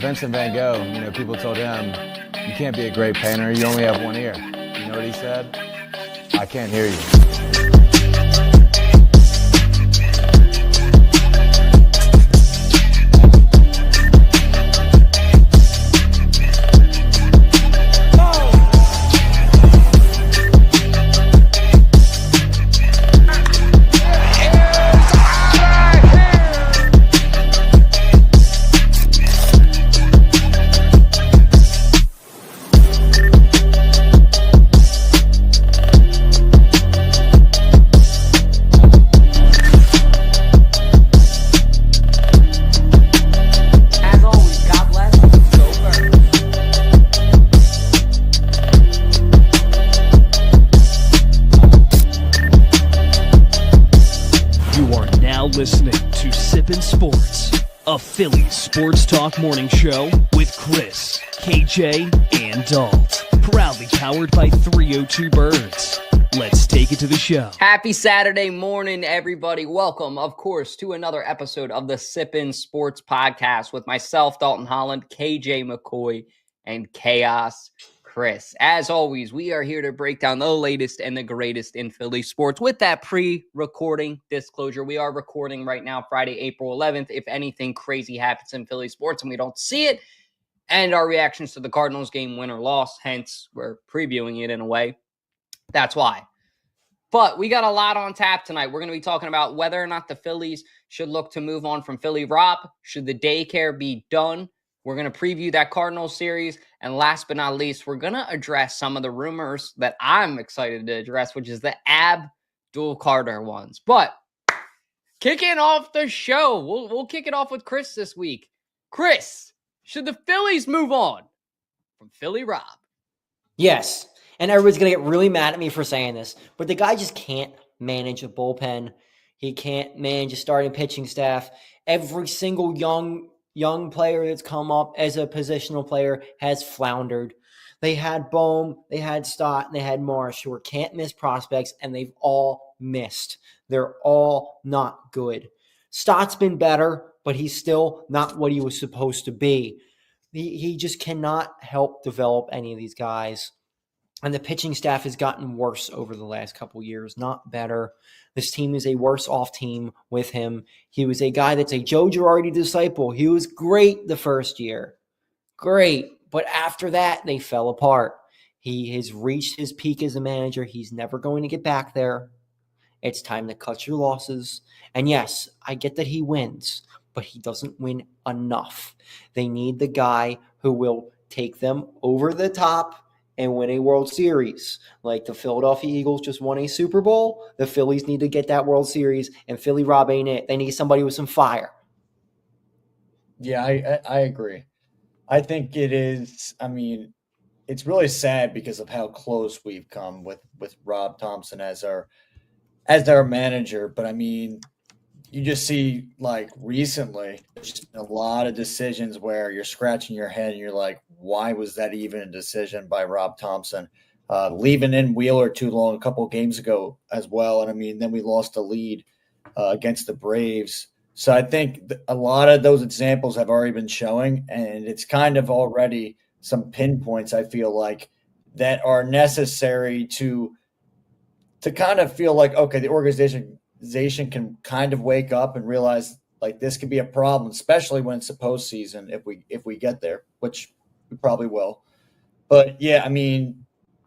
Vincent Van Gogh, people told him, you can't be a great painter, you only have one ear. You know what he said? I can't hear you. Listening to Sippin' Sports, a Phillies sports talk morning show with Chris, KJ, and Dalt. Proudly powered by 302 Birds. Let's take it to the show. Happy Saturday morning, everybody. Welcome, of course, to another episode of the Sippin' Sports podcast with myself, Dalton Holland, KJ McCoy, and Chaos Chris. As always, we are here to break down the latest and the greatest in Philly sports. With that pre-recording disclosure, we are recording right now, Friday, April 11th. If anything crazy happens in Philly sports and we don't see it, and our reactions to the Cardinals game, win or loss, hence we're previewing it in a way. That's why. But we got a lot on tap tonight. We're going to be talking about whether or not the Phillies should look to move on from Philly Rob. Should the daycare be done? We're going to preview that Cardinals series. And last but not least, we're going to address some of the rumors that I'm excited to address, which is the Abdelkader ones. But kicking off the show, we'll kick it off with Chris this week. Chris, should the Phillies move on from Philly Rob? Yes. And everybody's going to get really mad at me for saying this, but the guy just can't manage a bullpen. He can't manage a starting pitching staff. Every single young player that's come up as a positional player has floundered. They had Bohm, they had Stott, and they had Marsh, who are can't-miss prospects, and they've all missed. They're all not good. Stott's been better, but he's still not what he was supposed to be. He just cannot help develop any of these guys. And the pitching staff has gotten worse over the last couple years, not better. This team is a worse-off team with him. He was a guy that's a Joe Girardi disciple. He was great the first year. Great. But after that, they fell apart. He has reached his peak as a manager. He's never going to get back there. It's time to cut your losses. And yes, I get that he wins, but he doesn't win enough. They need the guy who will take them over the top and win a World Series. Like the Philadelphia Eagles just won a Super Bowl. The Phillies need to get that World Series, and Philly Rob ain't it. They need somebody with some fire. Yeah, I agree. I think it is, it's really sad because of how close we've come with Rob Thomson as our manager. But you just see, like, recently, there's just a lot of decisions where you're scratching your head and you're like, why was that even a decision by Rob Thomson? Leaving in Wheeler too long a couple of games ago as well. And then we lost the lead against the Braves. So I think a lot of those examples have already been showing, and it's kind of already some pinpoints, I feel like, that are necessary to kind of feel like, okay, the organization can kind of wake up and realize, like, this could be a problem, especially when it's a postseason if we get there, which we probably will. But yeah,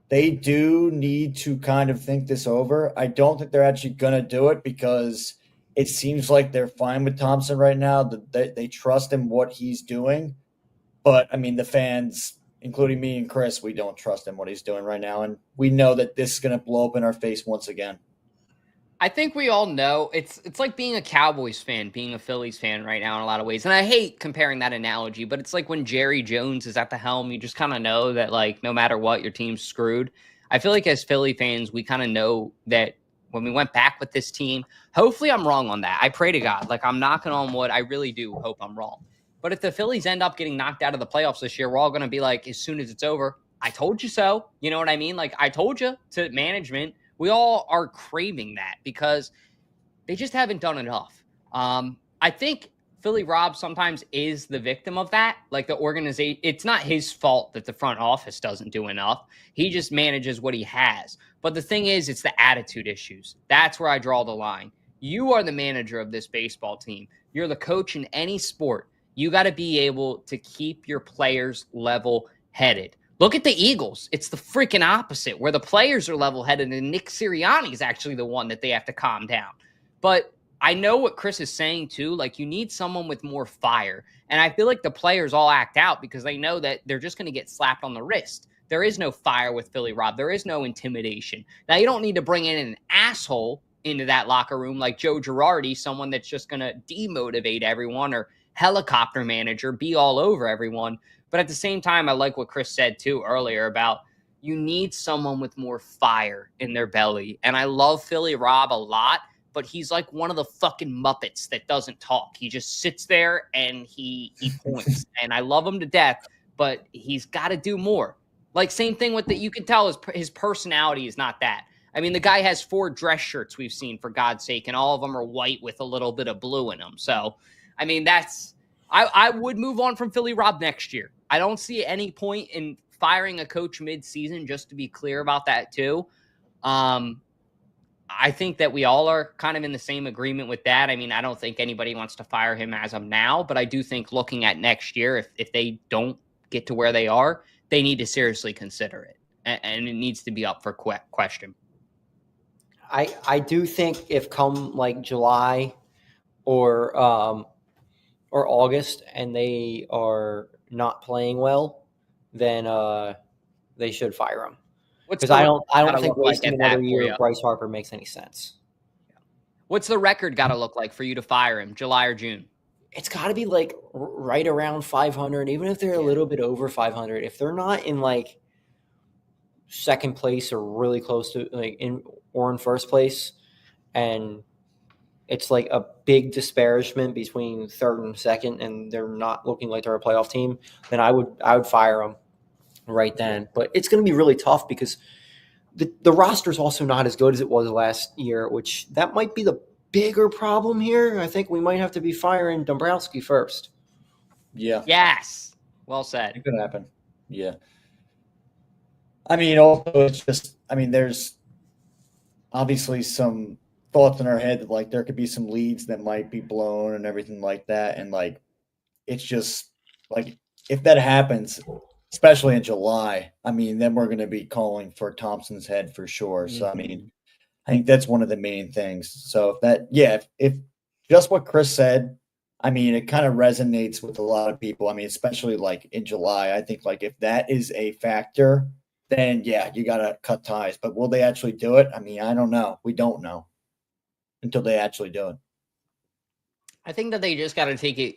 they do need to kind of think this over. I don't think they're actually going to do it because it seems like they're fine with Thomson right now. They trust him what he's doing. But the fans, including me and Chris, we don't trust him what he's doing right now, and we know that this is going to blow up in our face once again. I think we all know it's like being a Cowboys fan, being a Phillies fan right now in a lot of ways. And I hate comparing that analogy, but it's like when Jerry Jones is at the helm, you just kind of know that, like, no matter what, your team's screwed. I feel like as Philly fans, we kind of know that when we went back with this team, hopefully I'm wrong on that. I pray to God. Like, I'm knocking on wood. I really do hope I'm wrong. But if the Phillies end up getting knocked out of the playoffs this year, we're all going to be like, as soon as it's over, I told you so. You know what I mean? Like, I told you to management. We all are craving that because they just haven't done enough. I think Philly Rob sometimes is the victim of that. Like the organization, it's not his fault that the front office doesn't do enough. He just manages what he has. But the thing is, it's the attitude issues. That's where I draw the line. You are the manager of this baseball team. You're the coach in any sport. You got to be able to keep your players level headed. Look at the Eagles. It's the freaking opposite, where the players are level headed and Nick Sirianni is actually the one that they have to calm down. But I know what Chris is saying too. Like, you need someone with more fire. And I feel like the players all act out because they know that they're just going to get slapped on the wrist. There is no fire with Philly Rob. There is no intimidation. Now, you don't need to bring in an asshole into that locker room like Joe Girardi, someone that's just going to demotivate everyone, or helicopter manager, be all over everyone. But at the same time, I like what Chris said too earlier about you need someone with more fire in their belly. And I love Philly Rob a lot, but he's like one of the fucking Muppets that doesn't talk. He just sits there and he points. And I love him to death, but he's got to do more. Like, same thing with you can tell his personality is not that. I mean, the guy has 4 dress shirts we've seen, for God's sake, and all of them are white with a little bit of blue in them. So, I mean, I would move on from Philly Rob next year. I don't see any point in firing a coach mid-season, just to be clear about that too. I think that we all are kind of in the same agreement with that. I mean, I don't think anybody wants to fire him as of now, but I do think looking at next year, if they don't get to where they are, they need to seriously consider it. And it needs to be up for question. I do think if come like July or August and they are not playing well, then they should fire him. Because I don't think wasting another year of Bryce Harper makes any sense. What's the record got to look like for you to fire him, July or June? It's got to be like right around 500, even if they're a little bit over 500. If they're not in like second place or really close to like in first place, and it's like a big disparagement between third and second, and they're not looking like they're a playoff team, then I would fire them right then. But it's going to be really tough because the roster is also not as good as it was last year, which that might be the bigger problem here. I think we might have to be firing Dombrowski first. Yeah. Yes. Well said. It could happen. Yeah. I mean, also, it's just, I mean, there's obviously some thoughts in our head that, like, there could be some leads that might be blown and everything like that. And, like, it's just, like, if that happens, especially in July, I mean, then we're going to be calling for Thompson's head for sure. So, I mean, I think that's one of the main things. So if just what Chris said, I mean, it kind of resonates with a lot of people. I mean, especially like in July, I think like if that is a factor, then yeah, you got to cut ties. But will they actually do it? I mean, I don't know. We don't know until they actually do it. I think that they just got to take it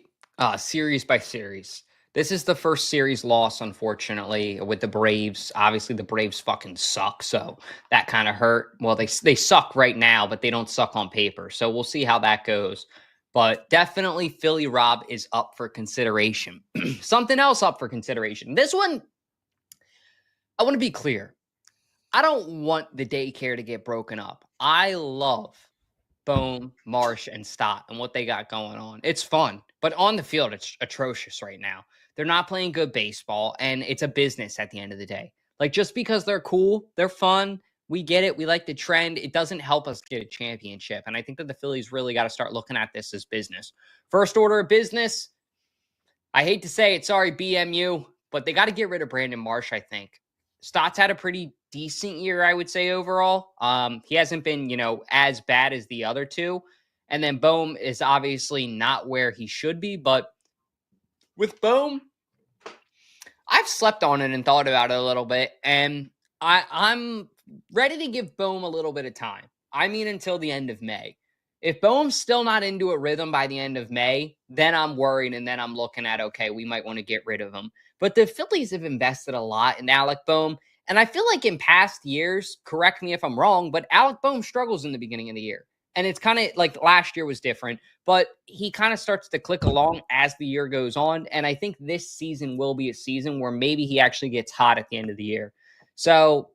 series by series. This is the first series loss, unfortunately, with the Braves. Obviously, the Braves fucking suck, so that kind of hurt. Well, they suck right now, but they don't suck on paper. So we'll see how that goes. But definitely Philly Rob is up for consideration. Something else up for consideration. This one, I want to be clear. I don't want the daycare to get broken up. I love Bohm, Marsh, and Stott and what they got going on. It's fun, but on the field, it's atrocious right now. They're not playing good baseball, and it's a business at the end of the day. Like, just because they're cool, they're fun, we get it, we like the trend, it doesn't help us get a championship. And I think that the Phillies really got to start looking at this as business. First order of business, I hate to say it, sorry, BMU, but they got to get rid of Brandon Marsh, I think. Stott's had a pretty decent year, I would say, overall. He hasn't been, as bad as the other two. And then Bohm is obviously not where he should be, but with Bohm, I've slept on it and thought about it a little bit, and I'm ready to give Bohm a little bit of time. I mean, until the end of May. If Bohm's still not into a rhythm by the end of May, then I'm worried, and then I'm looking at, okay, we might want to get rid of him. But the Phillies have invested a lot in Alec Bohm, and I feel like in past years, correct me if I'm wrong, but Alec Bohm struggles in the beginning of the year. And it's kind of like last year was different, but he kind of starts to click along as the year goes on. And I think this season will be a season where maybe he actually gets hot at the end of the year. So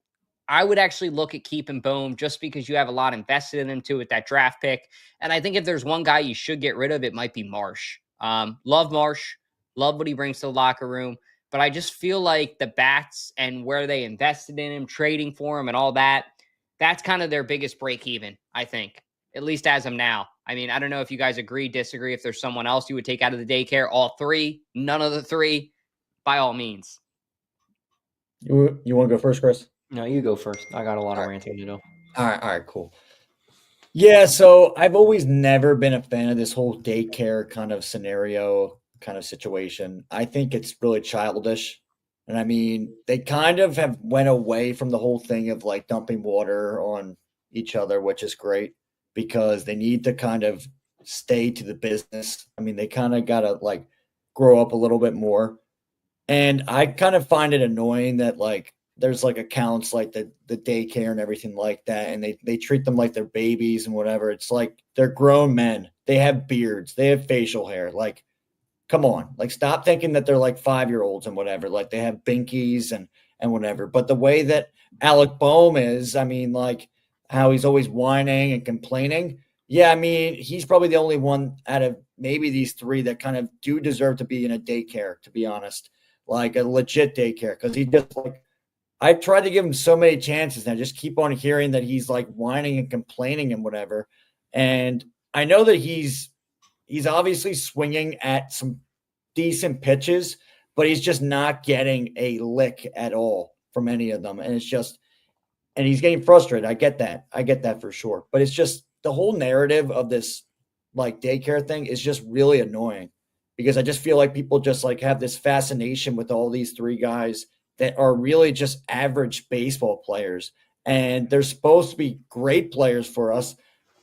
I would actually look at keeping Bohm just because you have a lot invested in him too with that draft pick. And I think if there's one guy you should get rid of, it might be Marsh. Love Marsh, love what he brings to the locker room. But I just feel like the bats and where they invested in him, trading for him and all that, that's kind of their biggest break even, I think, at least as of now. I mean, I don't know if you guys agree, disagree, if there's someone else you would take out of the daycare, all three, none of the three, by all means. You want to go first, Chris? No, you go first. I got a lot of ranting to do. All right, cool. Yeah, so I've always never been a fan of this whole daycare kind of scenario, kind of situation. I think it's really childish. And I mean, they kind of have went away from the whole thing of like dumping water on each other, which is great because they need to kind of stay to the business. I mean, they kind of got to like grow up a little bit more. And I kind of find it annoying that like there's like accounts like the daycare and everything like that, and they treat them like they're babies and whatever. It's like they're grown men. They have beards. They have facial hair. Like, come on. Like, stop thinking that they're like 5-year-olds and whatever. Like they have binkies and whatever. But the way that Alec Boehm is, I mean, like how he's always whining and complaining. Yeah, I mean, he's probably the only one out of maybe these three that kind of do deserve to be in a daycare, to be honest. Like a legit daycare, because he just like I've tried to give him so many chances, and I just keep on hearing that he's like whining and complaining and whatever. And I know that he's obviously swinging at some decent pitches, but he's just not getting a lick at all from any of them. And it's just, and he's getting frustrated. I get that for sure. But it's just the whole narrative of this like daycare thing is just really annoying. Because I just feel like people just like have this fascination with all these three guys that are really just average baseball players. And they're supposed to be great players for us.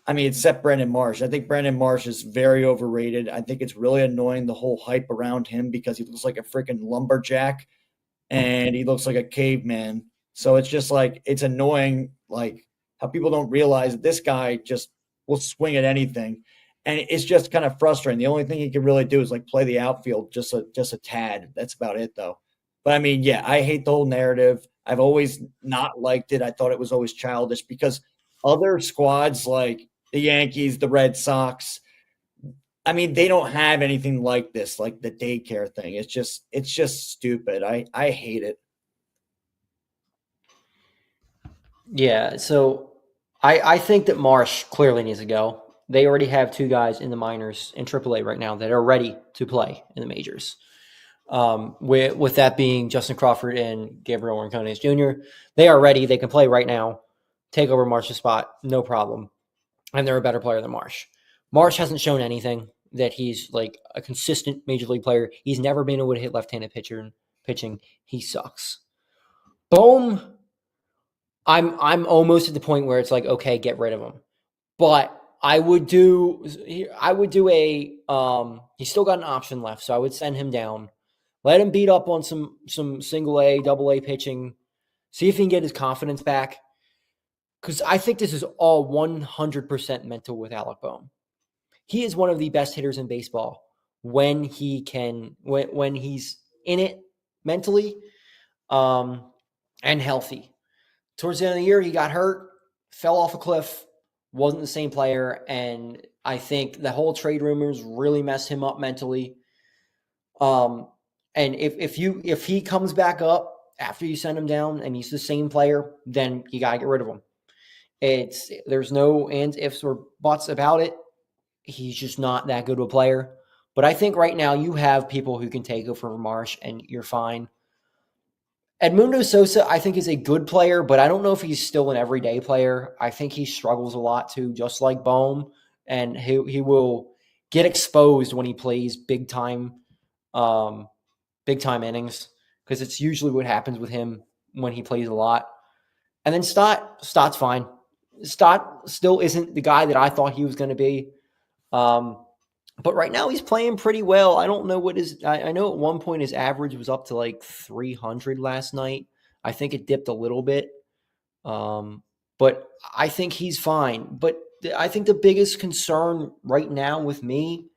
I mean, except Brandon Marsh. I think Brandon Marsh is very overrated. I think it's really annoying, the whole hype around him, because he looks like a freaking lumberjack and he looks like a caveman. So it's just like, it's annoying, like how people don't realize that this guy just will swing at anything. And it's just kind of frustrating. The only thing he can really do is like play the outfield just a tad. That's about it, though. But I mean, yeah, I hate the whole narrative. I've always not liked it. I thought it was always childish because other squads like the Yankees, the Red Sox, I mean, they don't have anything like this, like the daycare thing. It's just stupid. I hate it. Yeah, so I think that Marsh clearly needs to go. They already have two guys in the minors in AAA right now that are ready to play in the majors. With that being Justin Crawford and Gabriel Rincones Jr., they are ready. They can play right now, take over Marsh's spot, no problem. And they're a better player than Marsh. Marsh hasn't shown anything that he's like a consistent major league player. He's never been able to hit left-handed pitching. He sucks. Bohm, I'm almost at the point where it's like, okay, get rid of him. But I would do a he's still got an option left, so I would send him down. Let him beat up on some single A, double A pitching. See if he can get his confidence back. Because I think this is all 100% mental with Alec Boehm. He is one of the best hitters in baseball when he can, when he's in it mentally and healthy. Towards the end of the year, he got hurt, fell off a cliff, wasn't the same player, and I think the whole trade rumors really messed him up mentally. And if he comes back up after you send him down and he's the same player, then you gotta get rid of him. There's no ands, ifs, or buts about it. He's just not that good of a player. But I think right now you have people who can take over for Marsh, and you're fine. Edmundo Sosa, I think, is a good player, but I don't know if he's still an everyday player. I think he struggles a lot too, just like Boehm, and he will get exposed when he plays big time innings, because it's usually what happens with him when he plays a lot. And then Stott's fine. Stott still isn't the guy that I thought he was going to be. But right now he's playing pretty well. I don't know what I know at one point his average was up to like 300 last night. I think it dipped a little bit. But I think he's fine. But I think the biggest concern right now with me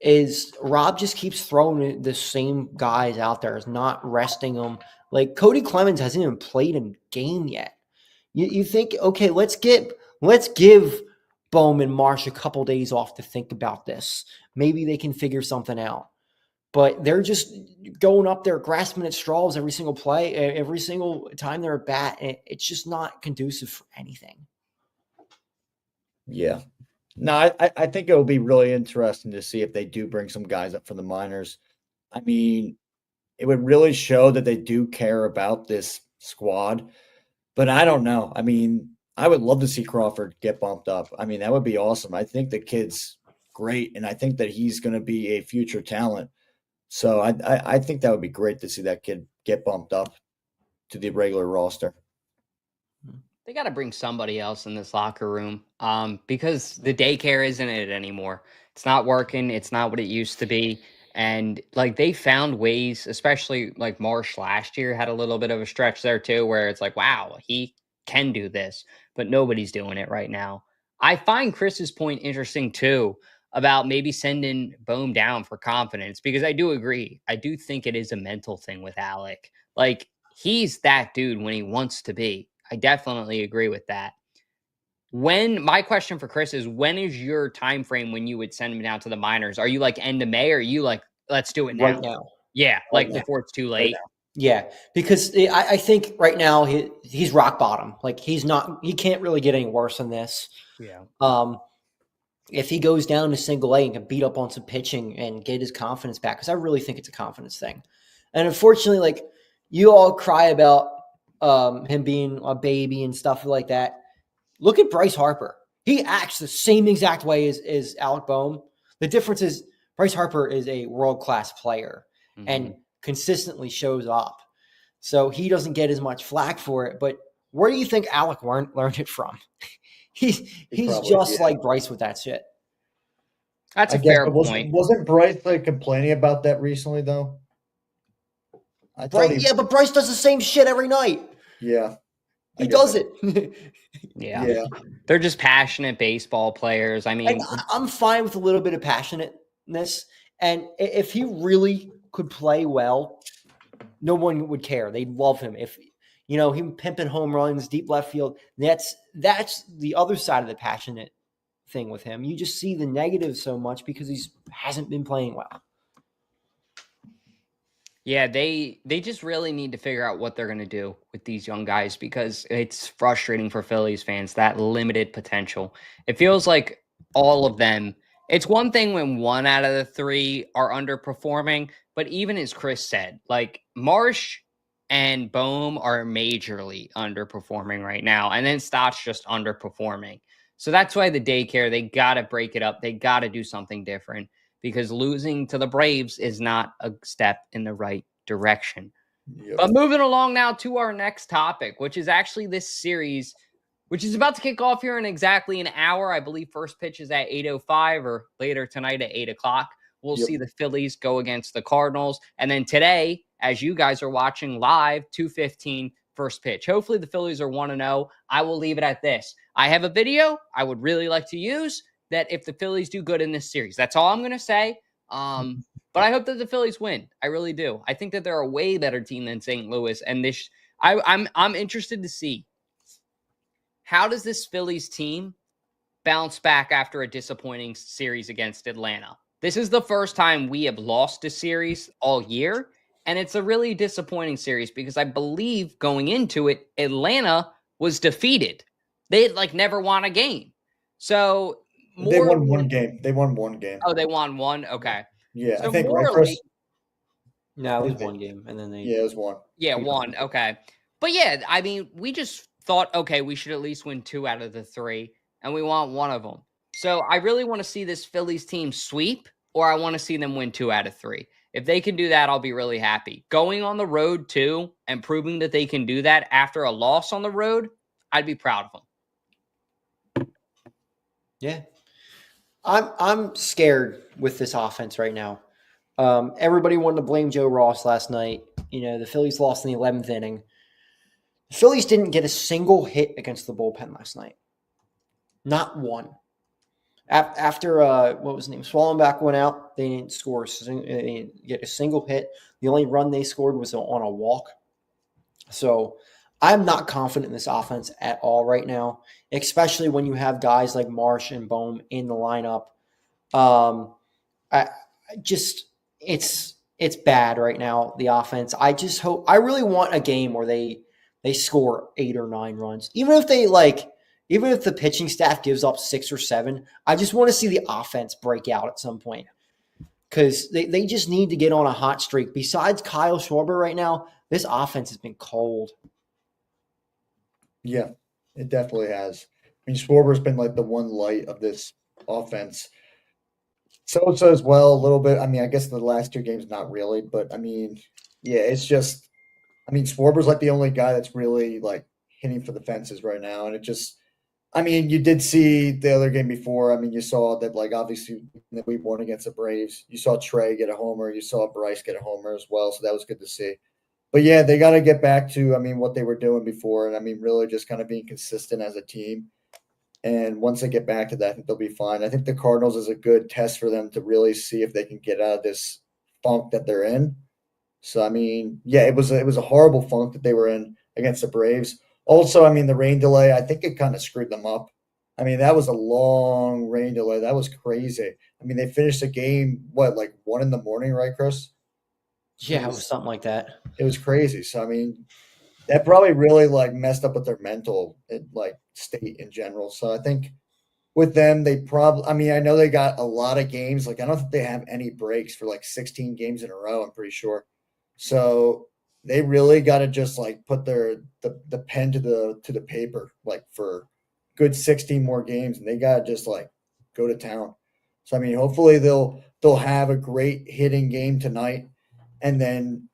is Rob just keeps throwing the same guys out there. Is not resting them. Like Cody Clemens hasn't even played a game yet. You think, okay, let's give Bowman Marsh a couple days off to think about this. Maybe they can figure something out. But they're just going up there, grasping at straws every single play, every single time they're at bat. And it's just not conducive for anything. Yeah. No, I think it'll be really interesting to see if they do bring some guys up from the minors. I mean, it would really show that they do care about this squad. But I don't know. I mean, I would love to see Crawford get bumped up. I mean, that would be awesome. I think the kid's great, and I think that he's going to be a future talent. So I think that would be great to see that kid get bumped up to the regular roster. They got to bring somebody else in this locker room because the daycare isn't it anymore. It's not working. It's not what it used to be. And like they found ways, especially like Marsh last year had a little bit of a stretch there too, where it's like, wow, he can do this, but nobody's doing it right now. I find Chris's point interesting too about maybe sending Bohm down for confidence because I do agree. I do think it is a mental thing with Alec. Like he's that dude when he wants to be. I definitely agree with that. My question for Chris is, when is your time frame when you would send him down to the minors? Are you like end of May or are you like, let's do it now? Right now. Yeah, Right like now. before it's too late. Yeah, because I think right now he's rock bottom. Like he can't really get any worse than this. Yeah. If he goes down to single A and can beat up on some pitching and get his confidence back, because I really think it's a confidence thing. And unfortunately, like you all cry about him being a baby and stuff like that. Look at Bryce Harper. He acts the same exact way as Alec Bohm. The difference is Bryce Harper is a world-class player and consistently shows up. So he doesn't get as much flack for it. But where do you think Alec learned it from? He's just like Bryce with that shit. That's a fair point. Wasn't Bryce like complaining about that recently though? But Bryce does the same shit every night. Yeah. He does it. Yeah. They're just passionate baseball players. I mean, I'm fine with a little bit of passionateness. And if he really could play well, no one would care. They'd love him. If, him pimping home runs, deep left field, that's the other side of the passionate thing with him. You just see the negative so much because he hasn't been playing well. Yeah, they just really need to figure out what they're going to do with these young guys because it's frustrating for Phillies fans, that limited potential. It feels like all of them. It's one thing when one out of the three are underperforming, but even as Chris said, like Marsh and Bohm are majorly underperforming right now, and then Stott's just underperforming. So that's why the daycare, they got to break it up. They got to do something different. Because losing to the Braves is not a step in the right direction. Yep. But moving along now to our next topic, which is actually this series, which is about to kick off here in exactly an hour. I believe first pitch is at 8:05 or later tonight at 8 o'clock. We'll see the Phillies go against the Cardinals. And then today, as you guys are watching live, 2:15 first pitch. Hopefully the Phillies are 1-0. I will leave it at this. I have a video I would really like to use that if the Phillies do good in this series. That's all I'm going to say. But I hope that the Phillies win. I really do. I think that they're a way better team than St. Louis. And I'm interested to see, how does this Phillies team bounce back after a disappointing series against Atlanta? This is the first time we have lost a series all year. And it's a really disappointing series because I believe going into it, Atlanta was defeated. They had never won a game. So they won one game. Oh, they won one? Okay. Yeah, so I think No, it was one game, and then it was one. Yeah, one. Okay. But yeah, I mean, we just thought, okay, we should at least win 2 out of the 3, and we want one of them. So I really want to see this Phillies team sweep, or I want to see them win 2 out of 3. If they can do that, I'll be really happy. Going on the road, too, and proving that they can do that after a loss on the road, I'd be proud of them. Yeah. I'm scared with this offense right now. Everybody wanted to blame Joe Ross last night. The Phillies lost in the 11th inning. The Phillies didn't get a single hit against the bullpen last night. Not one. After, what was his name? Swallenbach went out. They didn't score. They didn't get a single hit. The only run they scored was on a walk. So I'm not confident in this offense at all right now, especially when you have guys like Marsh and Bohm in the lineup. I just it's bad right now, the offense. I really want a game where they score 8 or 9 runs. Even if the pitching staff gives up 6 or 7, I just want to see the offense break out at some point. Because they just need to get on a hot streak. Besides Kyle Schwarber right now, this offense has been cold. Yeah, it definitely has. I mean, Schwarber's been like the one light of this offense. So as well, a little bit. I mean, I guess the last 2 games, not really, but I mean, yeah, it's just. I mean, Schwarber's like the only guy that's really like hitting for the fences right now, and it just. I mean, you did see the other game before. I mean, you saw that, like, obviously that we won against the Braves. You saw Trey get a homer. You saw Bryce get a homer as well. So that was good to see. But yeah, they got to get back to, I mean, what they were doing before. And I mean, really just kind of being consistent as a team. And once they get back to that, I think they'll be fine. I think the Cardinals is a good test for them to really see if they can get out of this funk that they're in. So, I mean, yeah, it was a horrible funk that they were in against the Braves. Also, I mean, the rain delay, I think it kind of screwed them up. I mean, that was a long rain delay. That was crazy. I mean, they finished the game, like 1 a.m, right, Chris? Yeah, it was something like that. It was crazy. So, I mean, that probably really, like, messed up with their mental, like, state in general. So, I think with them, they probably – I mean, I know they got a lot of games. Like, I don't think they have any breaks for, like, 16 games in a row, I'm pretty sure. So – they really got to just like put the pen to the paper, like for good 16 more games, and they got to just like go to town. So I mean, hopefully they'll have a great hitting game tonight, and then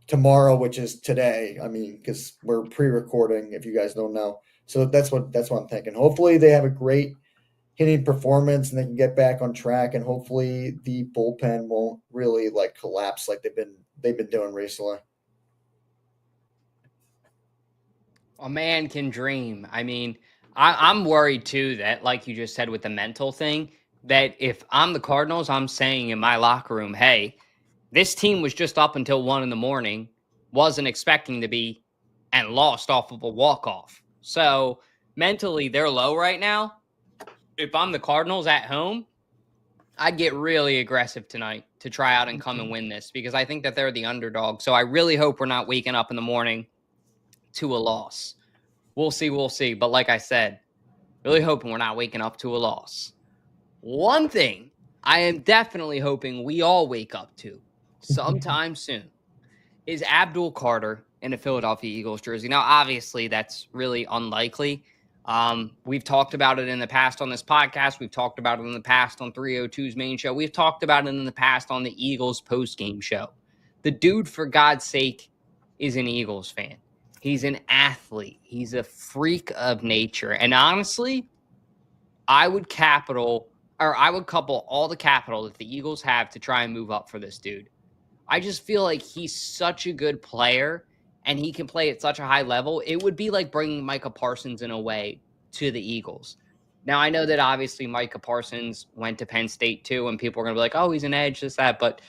tomorrow, which is today. I mean, because we're pre-recording, if you guys don't know. So that's what I'm thinking. Hopefully they have a great hitting performance and they can get back on track, and hopefully the bullpen won't really like collapse like they've been doing recently. A man can dream. I mean, I'm worried too that, like you just said with the mental thing, that if I'm the Cardinals, I'm saying in my locker room, hey, this team was just up until 1 a.m, wasn't expecting to be, and lost off of a walk-off. So mentally, they're low right now. If I'm the Cardinals at home, I'd get really aggressive tonight to try out and come and win this, because I think that they're the underdog. So I really hope we're not waking up in the morning to a loss. We'll see. But like I said, really hoping we're not waking up to a loss. One thing I am definitely hoping we all wake up to sometime soon is Abdelkader in a Philadelphia Eagles jersey. Now, obviously, that's really unlikely. We've talked about it in the past on this podcast. We've talked about it in the past on 302's main show. We've talked about it in the past on the Eagles post-game show. The dude, for God's sake, is an Eagles fan. He's an athlete. He's a freak of nature. And honestly, I would couple all the capital that the Eagles have to try and move up for this dude. I just feel like he's such a good player and he can play at such a high level. It would be like bringing Micah Parsons in a way to the Eagles. Now, I know that obviously Micah Parsons went to Penn State too, and people are going to be like, oh, he's an edge, this, that. But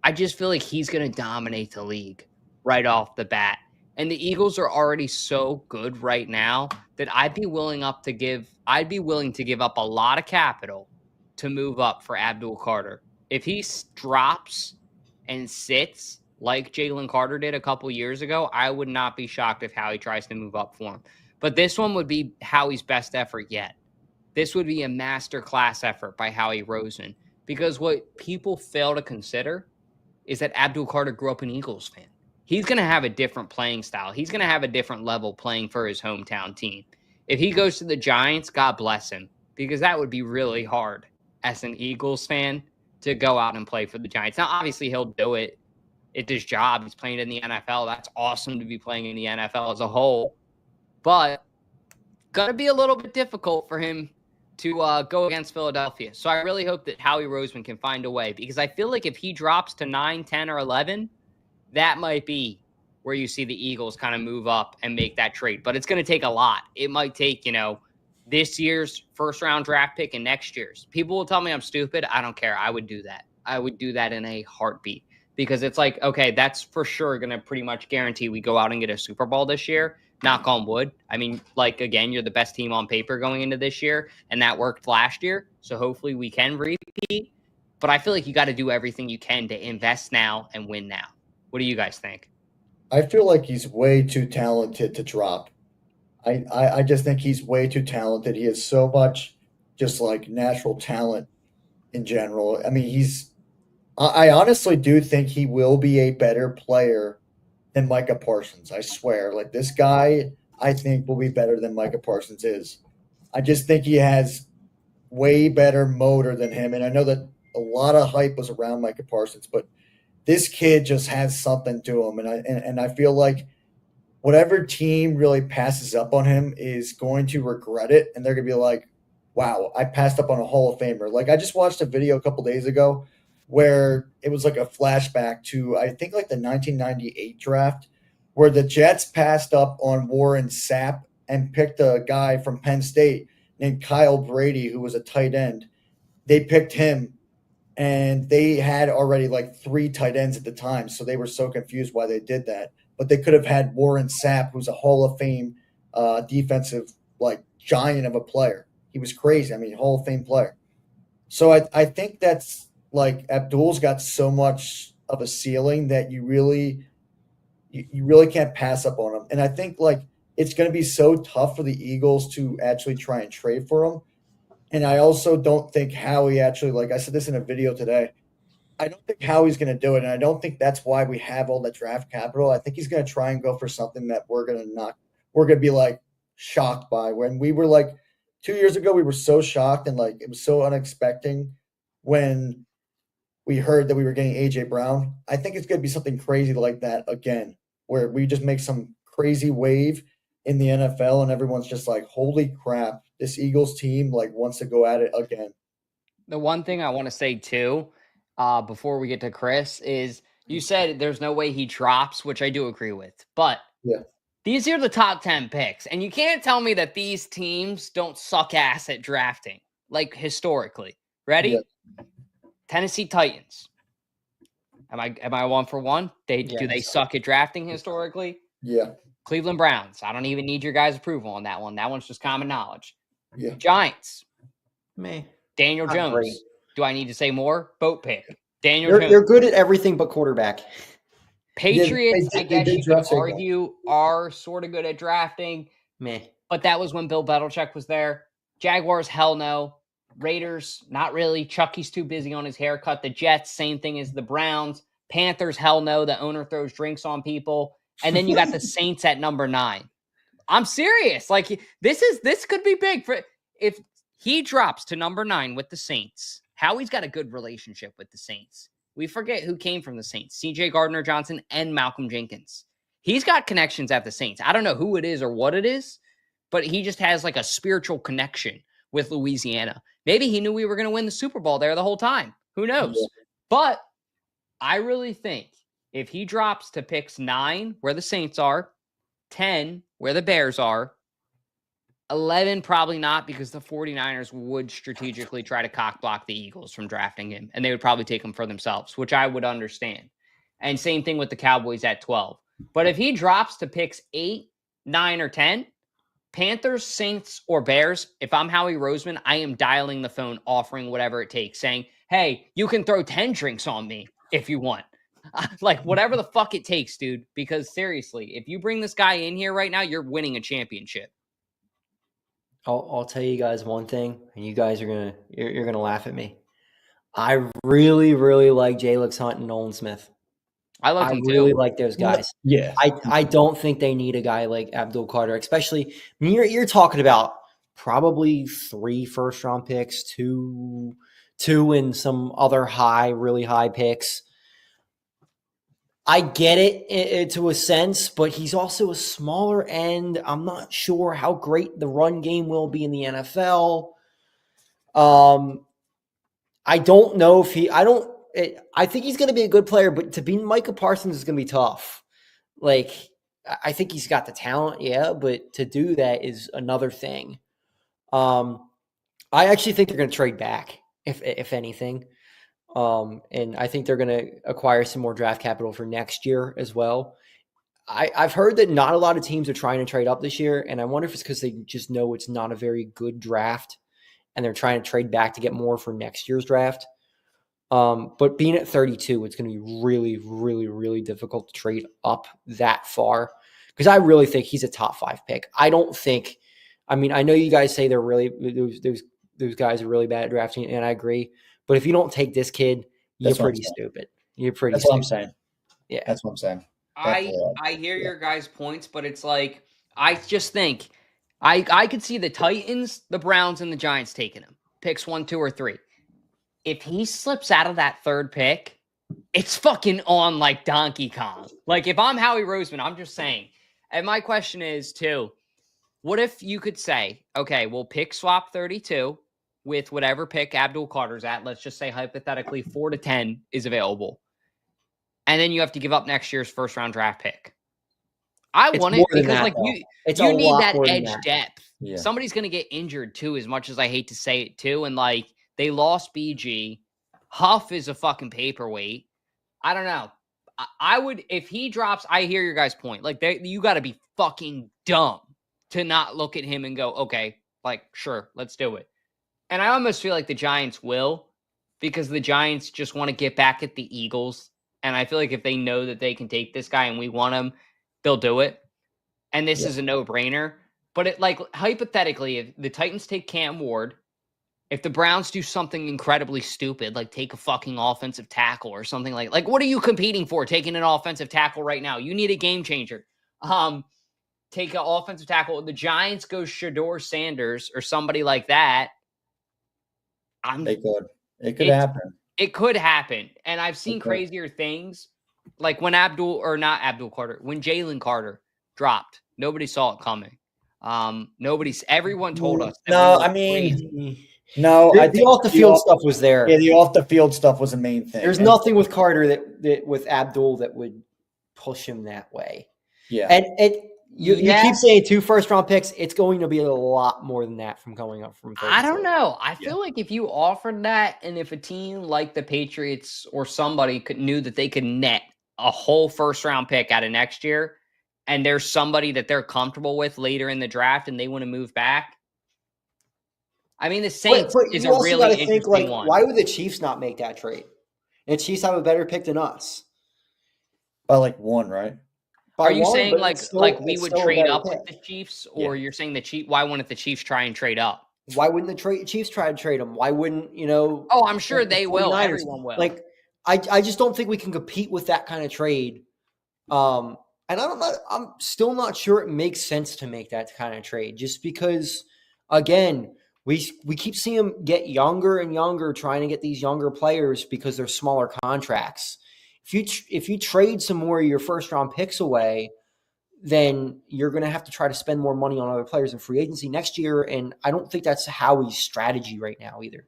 I just feel like he's going to dominate the league right off the bat. And the Eagles are already so good right now that I'd be willing to give up a lot of capital to move up for Abdelkader. If he drops and sits like Jalen Carter did a couple years ago, I would not be shocked if Howie tries to move up for him. But this one would be Howie's best effort yet. This would be a masterclass effort by Howie Roseman, because what people fail to consider is that Abdelkader grew up an Eagles fan. He's going to have a different playing style. He's going to have a different level playing for his hometown team. If he goes to the Giants, God bless him, because that would be really hard as an Eagles fan to go out and play for the Giants. Now, obviously, he'll do it. It's his job. He's playing in the NFL. That's awesome to be playing in the NFL as a whole. But going to be a little bit difficult for him to go against Philadelphia. So I really hope that Howie Roseman can find a way, because I feel like if he drops to 9, 10, or 11, that might be where you see the Eagles kind of move up and make that trade. But it's going to take a lot. It might take, this year's first-round draft pick and next year's. People will tell me I'm stupid. I don't care. I would do that. I would do that in a heartbeat, because it's like, okay, that's for sure going to pretty much guarantee we go out and get a Super Bowl this year, knock on wood. I mean, like, again, you're the best team on paper going into this year, and that worked last year. So hopefully we can repeat. But I feel like you got to do everything you can to invest now and win now. What do you guys think? I feel like he's way too talented to drop. I just think he's way too talented. He has so much just like natural talent in general. I mean, I honestly do think he will be a better player than Micah Parsons. I swear. Like this guy, I think will be better than Micah Parsons is. I just think he has way better motor than him. And I know that a lot of hype was around Micah Parsons, but this kid just has something to him. And I feel like whatever team really passes up on him is going to regret it. And they're going to be like, wow, I passed up on a Hall of Famer. Like I just watched a video a couple days ago where it was like a flashback to, I think like the 1998 draft where the Jets passed up on Warren Sapp and picked a guy from Penn State named Kyle Brady, who was a tight end. They picked him and they had already like 3 tight ends at the time. So they were so confused why they did that. But they could have had Warren Sapp, who's a Hall of Fame defensive like giant of a player. He was crazy. I mean, Hall of Fame player. So I think that's like Abdul's got so much of a ceiling that you really can't pass up on him. And I think like it's going to be so tough for the Eagles to actually try and trade for him. And I also don't think Howie actually, like I said this in a video today, I don't think Howie's going to do it. And I don't think that's why we have all that draft capital. I think he's going to try and go for something that we're going to be like shocked by. When we were like 2 years ago, we were so shocked and like it was so unexpected when we heard that we were getting AJ Brown. I think it's going to be something crazy like that again, where we just make some crazy wave in the NFL and everyone's just like, holy crap, this Eagles team like wants to go at it again. The one thing I want to say too, before we get to Chris, is you said there's no way he drops, which I do agree with. But Yeah. these are the top 10 picks. And you can't tell me that these teams don't suck ass at drafting, like historically. Ready? Yeah. Tennessee Titans. Am I 1 for 1? Do they suck at drafting historically? Yeah. Cleveland Browns. I don't even need your guys' approval on that one. That one's just common knowledge. Yeah. Giants. Me. Daniel Not Jones. great. Do I need to say more? Boat pick. Daniel Jones. They're good at everything but quarterback. Patriots, they I guess did you could draft Saquon. argue, are sort of good at drafting, Meh. but that was when Bill Belichick was there. Jaguars, hell no. Raiders, not really. Chucky's too busy on his haircut. The Jets, same thing as the Browns. Panthers, hell no. The owner throws drinks on people. And then you got the Saints at number 9. I'm serious. Like this could be big for if he drops to number 9 with the Saints. Howie's got a good relationship with the Saints. We forget who came from the Saints. C.J. Gardner-Johnson and Malcolm Jenkins. He's got connections at the Saints. I don't know who it is or what it is, but he just has like a spiritual connection with Louisiana. Maybe he knew we were going to win the Super Bowl there the whole time. Who knows? Yeah. But I really think if he drops to picks 9, where the Saints are, 10, where the Bears are, 11, probably not, because the 49ers would strategically try to cock block the Eagles from drafting him, and they would probably take him for themselves, which I would understand. And same thing with the Cowboys at 12. But if he drops to picks 8, 9, or 10, Panthers, Saints, or Bears, if I'm Howie Roseman, I am dialing the phone, offering whatever it takes, saying, hey, you can throw 10 drinks on me if you want. Like, whatever the fuck it takes, dude. Because seriously, if you bring this guy in here right now, you're winning a championship. I'll tell you guys one thing, and you guys are you're gonna laugh at me. I really, really like Jalix Hunt and Nolan Smith. I like them too. I really like those guys. Yeah. I don't think they need a guy like Abdelkader, especially you're talking about probably 3 first-round picks, two and some other really high picks. I get it to a sense, but he's also a smaller end. I'm not sure how great the run game will be in the NFL. I don't know if I think he's going to be a good player, but to beat Micah Parsons is going to be tough. Like, I think he's got the talent, yeah, but to do that is another thing. I actually think they're going to trade back, if anything. And I think they're going to acquire some more draft capital for next year as well. I've heard that not a lot of teams are trying to trade up this year, and I wonder if it's because they just know it's not a very good draft, and they're trying to trade back to get more for next year's draft. But being at 32, it's going to be really, really, really difficult to trade up that far because I really think he's a top 5 pick. I don't think. I mean, I know you guys say they're really those guys are really bad at drafting, and I agree. But if you don't take this kid, you're pretty stupid. You're pretty. That's stupid. what I'm saying. Yeah, that's what I'm saying. I hear your guys' points, but it's like I just think I could see the Titans, the Browns, and the Giants taking him. Picks 1, 2, or 3. If he slips out of that 3rd pick, it's fucking on like Donkey Kong. Like if I'm Howie Roseman, I'm just saying. And my question is too, what if you could say, okay, we'll pick swap 32 with whatever pick Abdelkader's at. Let's just say hypothetically 4 to 10 is available. And then you have to give up next year's 1st round draft pick. I want it because like you need that edge depth. Yeah. Somebody's going to get injured too, as much as I hate to say it too. And like they lost BG. Huff is a fucking paperweight. I don't know. I would, if he drops, I hear your guys' point. Like you got to be fucking dumb to not look at him and go, okay, like, sure, let's do it. And I almost feel like the Giants will, because the Giants just want to get back at the Eagles. And I feel like if they know that they can take this guy and we want him, they'll do it. And this is a no-brainer. But it, like, hypothetically, if the Titans take Cam Ward, if the Browns do something incredibly stupid, like take a fucking offensive tackle or something like what are you competing for? Taking an offensive tackle right now. You need a game changer. Take an offensive tackle. The Giants go Shedeur Sanders or somebody like that. It could happen. It could happen. And I've seen crazier things. Like when when Jalen Carter dropped, nobody saw it coming. Everyone told us. No, I mean, crazy. No, I think the off the field stuff was there. Yeah, the off the field stuff was the main thing. There's nothing with Carter that with Abdul that would push him that way. Yeah, and you keep saying 2 first-round picks. It's going to be a lot more than that from going up from 32. I don't know. I feel like if you offered that, and if a team like the Patriots or somebody knew that they could net a whole first-round pick out of next year, and there's somebody that they're comfortable with later in the draft, and they want to move back. I mean, the Saints is a really interesting one. Why would the Chiefs not make that trade? And the Chiefs have a better pick than us. By like 1, right? Are you saying like we would trade up with the Chiefs, or you're saying the Chiefs? Why wouldn't the Chiefs try and trade up? Why wouldn't the Chiefs try to trade them? Why wouldn't Oh, I'm sure they will. Everyone will. Like, I just don't think we can compete with that kind of trade. And I'm still not sure it makes sense to make that kind of trade, just because, again, we keep seeing them get younger and younger, trying to get these younger players because they're smaller contracts. If you trade some more of your first round picks away, then you're going to have to try to spend more money on other players in free agency next year. And I don't think that's Howie's strategy right now either.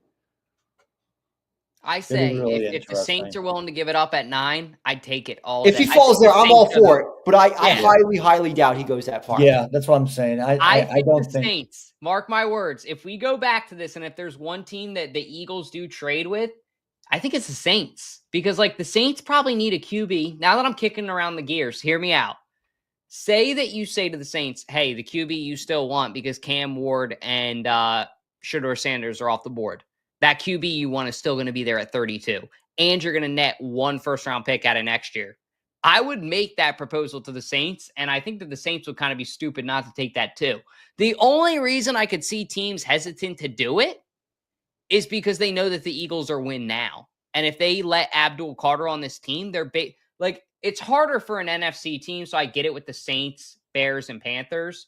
I say if the Saints are willing to give it up at 9, I'd take it all. If he falls there, I'm all for it. But I highly, highly doubt he goes that far. Yeah, that's what I'm saying. I don't think Saints. Mark my words. If we go back to this, and if there's one team that the Eagles do trade with, I think it's the Saints, because like the Saints probably need a QB. Now that I'm kicking around the gears, hear me out. Say that you say to the Saints, hey, the QB you still want because Cam Ward and Shedeur Sanders are off the board. That QB you want is still going to be there at 32. And you're going to net 1 first-round pick out of next year. I would make that proposal to the Saints, and I think that the Saints would kind of be stupid not to take that too. The only reason I could see teams hesitant to do it is because they know that the Eagles are win now. And if they let Abdelkader on this team, they're like, it's harder for an NFC team, so I get it with the Saints, Bears, and Panthers.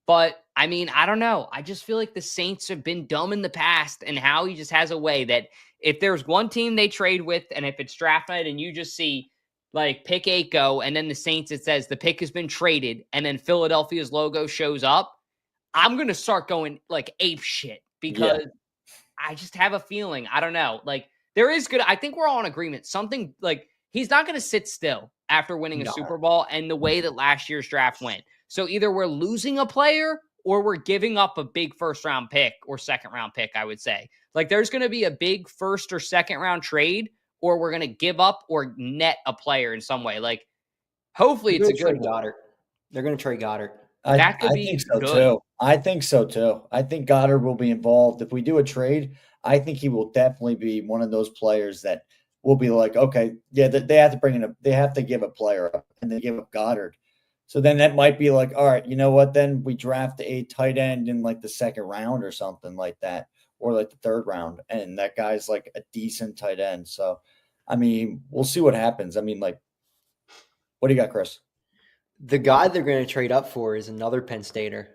But, I mean, I don't know. I just feel like the Saints have been dumb in the past, and Howie just has a way that if there's one team they trade with, and if it's draft night and you just see, like, pick 8 go, and then the Saints, it says the pick has been traded, and then Philadelphia's logo shows up, I'm going to start going, like, ape shit, because I just have a feeling. I don't know. Like, there is good. I think we're all in agreement. Something, like, he's not going to sit still after winning a Super Bowl and the way that last year's draft went. So either we're losing a player or we're giving up a big first-round pick or second-round pick, I would say. Like, there's going to be a big first- or second-round trade, or we're going to give up or net a player in some way. Like, Hopefully They're it's a going to trade good one. Goddard. They're going to trade Goddard. That could I be think so good. too. I think so too. I think Goddard will be involved. If we do a trade, I think he will definitely be one of those players that will be like, okay, yeah, they have to bring in they have to give a player up, and they give up Goddard. So then that might be like, all right, you know what? Then we draft a tight end in like the second round or something like that, or like the third round, and that guy's like a decent tight end. So, I mean, we'll see what happens. I mean, like, what do you got, Chris? The guy they're going to trade up for is another Penn Stater,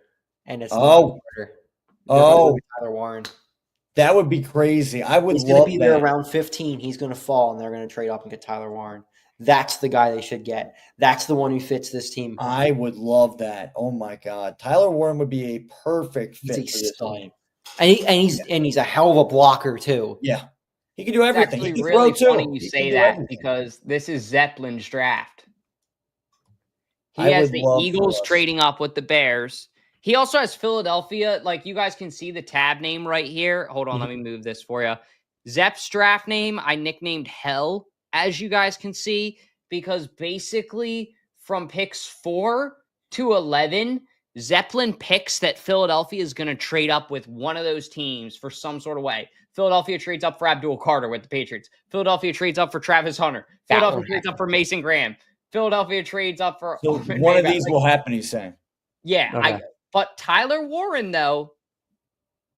and it's not Oh, Carter. oh, Tyler Warren. that would be crazy. I would He's going love to be there that. around 15. He's going to fall, and they're going to trade up and get Tyler Warren. That's the guy they should get. That's the one who fits this team. I would love that. Oh my God, Tyler Warren would be a perfect He's fit a for this stud. team. And he's a hell of a blocker too. Yeah, he can do It's everything. actually He can really throw funny too. you He say can do that everything. because this is Zeppelin's draft. He I has would the love for Eagles us. trading up with the Bears. He also has Philadelphia. Like, you guys can see the tab name right here. Hold on, let me move this for you. Zepp's draft name, I nicknamed Hell, as you guys can see, because basically from picks 4 to 11, Zeppelin picks that Philadelphia is going to trade up with one of those teams for some sort of way. Philadelphia trades up for Abdelkader with the Patriots. Philadelphia trades up for Travis Hunter. Philadelphia trades up for Mason Graham. Philadelphia trades up for So one of these will happen. He's saying. Yeah, Okay. but Tyler Warren though,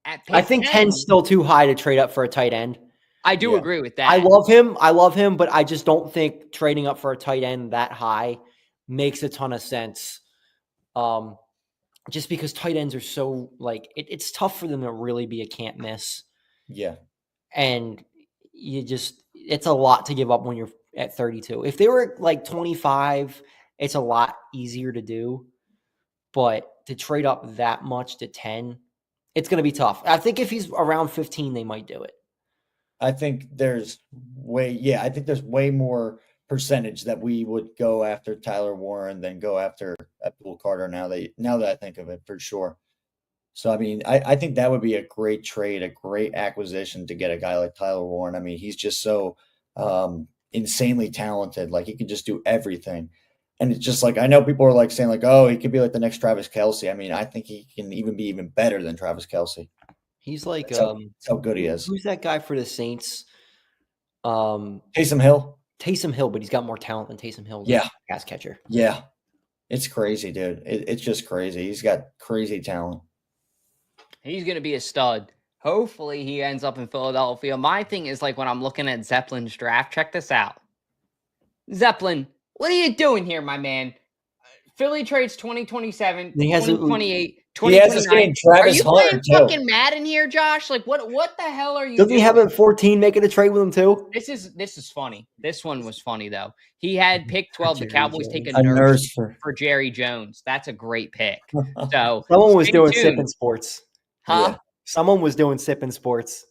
at pick I think 10's still too high to trade up for a tight end. I do Yeah. agree with that. I love him, but I just don't think trading up for a tight end that high makes a ton of sense. Just because tight ends are so like it's tough for them to really be a can't miss. Yeah. And it's a lot to give up when you're at 32. If they were like 25, it's a lot easier to do. But to trade up that much to 10, it's going to be tough. I think if he's around 15, they might do it. I think there's way more percentage that we would go after Tyler Warren than go after Abdelkader now that I think of it, for sure. So, I mean, I think that would be a great trade, a great acquisition to get a guy like Tyler Warren. I mean, he's just so insanely talented. Like, he can just do everything. And it's just like, I know people are like saying like, oh, he could be like the next Travis Kelce. I mean, I think he can even be even better than Travis Kelce. He's like, That's how good he is. Who's that guy for the Saints? Taysom Hill. Taysom Hill, but he's got more talent than Taysom Hill. Yeah. Pass catcher. Yeah. It's crazy, dude. It's just crazy. He's got crazy talent. He's going to be a stud. Hopefully he ends up in Philadelphia. My thing is like when I'm looking at Zeppelin's draft, check this out. Zeppelin, what are you doing here, my man? Philly trades 2027, He has 2028, He has this 2029. game, Travis Are you Hunter, playing too. fucking Madden here, Josh? Like, what the hell are you Doesn't doing? he have a 14 making a trade with him too? This is funny. This one was funny, though. He had pick 12. The Jerry Cowboys Jones. take A a nurse nurse for Jerry Jones. That's a great pick. So Someone was stay doing tuned. sipping sports. Huh? Someone was doing sipping sports.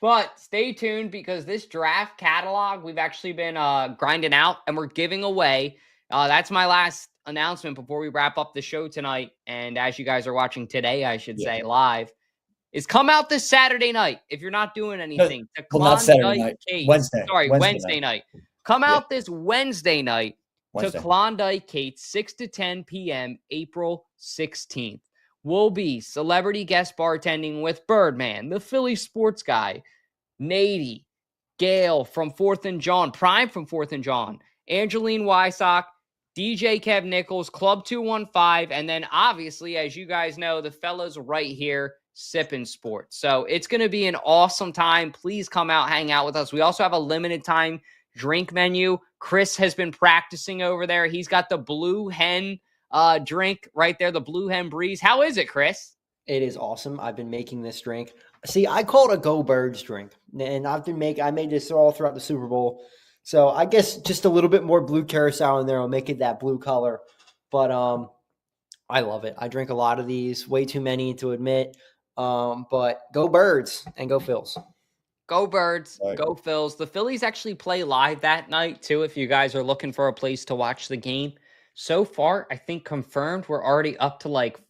But stay tuned because this draft catalog we've actually been grinding out and we're giving away. That's my last announcement before we wrap up the show tonight. And as you guys are watching today, I should say live, is come out this Saturday night. If you're not doing anything, to not Saturday Klondike night. Kate. Wednesday. Sorry, Wednesday night. Come out this Wednesday night Wednesday. to Klondike Kate, 6 to 10 p.m., April 16th. Will be celebrity guest bartending with Birdman, the Philly sports guy, Nady, Gail from 4th and John, Prime from 4th and John, Angeline Wysock, DJ Kev Nichols, Club 215, and then obviously, as you guys know, the fellas right here, Sippin' Sports. So it's going to be an awesome time. Please come out, hang out with us. We also have a limited time drink menu. Chris has been practicing over there. He's got the Blue Hen drink right there, the Blue Hen Breeze. How is it, Chris? It is awesome. I've been making this drink. See, I call it a Go Birds drink, and I made this all throughout the Super Bowl. So I guess just a little bit more blue curacao in there will make it that blue color. But I love it. I drink a lot of these, way too many to admit. But go Birds and go Phils. Go Birds, Right. Go Phils. The Phillies actually play live that night, too, if you guys are looking for a place to watch the game. So far, I think confirmed, we're already up to like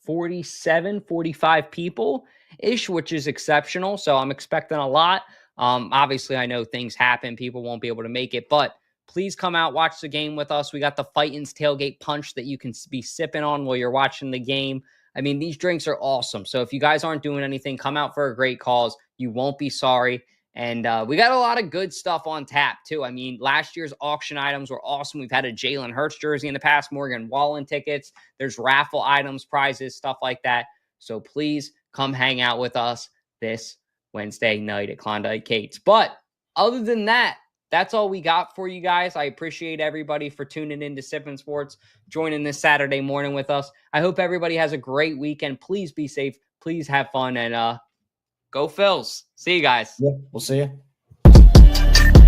47, 45 people-ish, which is exceptional. So I'm expecting a lot. Obviously, I know things happen. People won't be able to make it. But Please come out, watch the game with us. We got the Fightin's Tailgate Punch that you can be sipping on while you're watching the game. I mean, these drinks are awesome. So if you guys aren't doing anything, come out for a great cause. You won't be sorry. And we got a lot of good stuff on tap, too. I mean, last year's auction items were awesome. We've had a Jalen Hurts jersey in the past, Morgan Wallen tickets. There's raffle items, prizes, stuff like that. So please come hang out with us this Wednesday night at Klondike Kate's. But other than that, that's all we got for you guys. I appreciate everybody for tuning in to Sippin' Sports, joining this Saturday morning with us. I hope everybody has a great weekend. Please be safe. Please have fun, and go Phils. See you guys. Yep, we'll see you.